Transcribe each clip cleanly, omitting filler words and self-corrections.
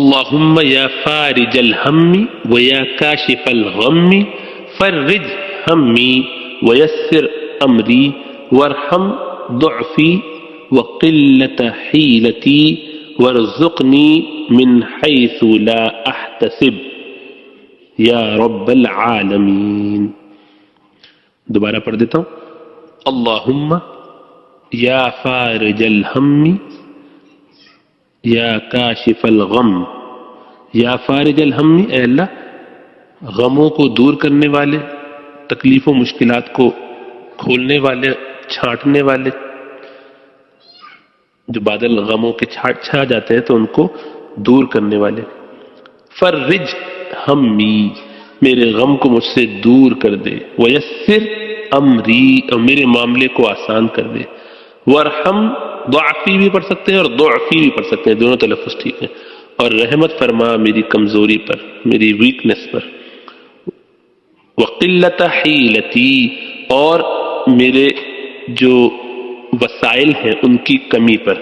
اللہم یا فارج الہم ویا کاشف الغم فرج ہمی ویسر امری وارحم ضعفی وقلت حیلتی وارزقنی من حیث لا احتسب یا رب العالمین۔ دوبارہ پڑھ دیتا ہوں، اللہم یا فارج الہم یا کاشف الغم، یا فارج الہم، اے اللہ غموں کو دور کرنے والے، تکلیفوں مشکلات کو کھولنے والے، چھانٹنے والے، جو بادل غموں کے چھا جاتے ہیں تو ان کو دور کرنے والے۔ فرج ہمی، میرے غم کو مجھ سے دور کر دے، ویسر امری، اور میرے معاملے کو آسان کر دے، وارحم، ضعفی بھی پڑھ سکتے ہیں اور ضعفی بھی پڑھ سکتے ہیں، دونوں تلفظ ٹھیک ہیں، اور رحمت فرما میری کمزوری پر، میری ویکنس پر، وقلت حیلتی، اور میرے جو وسائل ہیں ان کی کمی پر،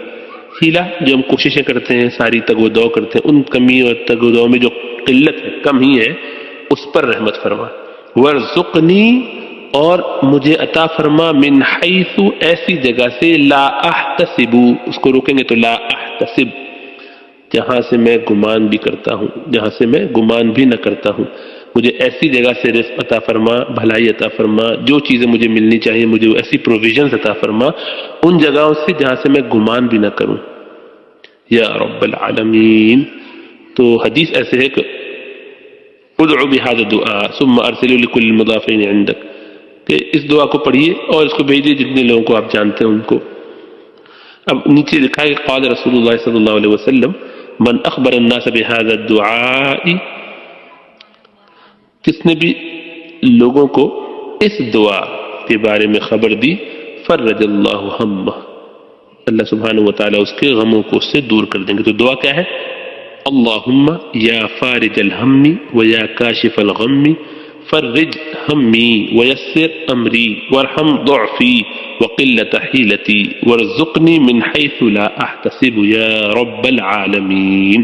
ہیلا جو ہم کوششیں کرتے ہیں، ساری تگ و دو کرتے ہیں، ان کمی اور تگ و دو میں جو قلت ہے، کم ہی ہے، اس پر رحمت فرما، وارزقنی، اور مجھے عطا فرما، من حیث، ایسی جگہ سے، لا احتسب، اس کو روکیں گے تو لا احتسب، جہاں سے میں گمان بھی کرتا ہوں، جہاں سے میں گمان بھی نہ کرتا ہوں، مجھے ایسی جگہ سے رزق عطا فرما، بھلائی عطا فرما، جو چیزیں مجھے ملنی چاہیے مجھے ایسی پروویژنز عطا فرما، ان جگہوں سے جہاں سے میں گمان بھی نہ کروں، یا رب العالمین۔ تو حدیث ایسے ہے کہ ادعو بهذا الدعاء ثم ارسلوا لكل المضافين عندك، کہ اس دعا کو پڑھیے اور اس کو بھیجیے جتنے لوگوں کو آپ جانتے ہیں ان کو۔ اب نیچے لکھا ہے کہ قال رسول اللہ صلی اللہ علیہ وسلم من اخبر الناس بهذا الدعاء، کس نے بھی لوگوں کو اس دعا کے بارے میں خبر دی، فرج اللہ ہمہ، اللہ سبحانہ وتعالیٰ اس کے غموں کو اس سے دور کر دیں گے۔ تو دعا کیا ہے؟ اللہم یا فارج الہم ویا کاشف الغم فرج ہمی ویسر امری وارحم ضعفی وقلت حیلتی وارزقنی من حیث لا احتسب یا رب العالمین۔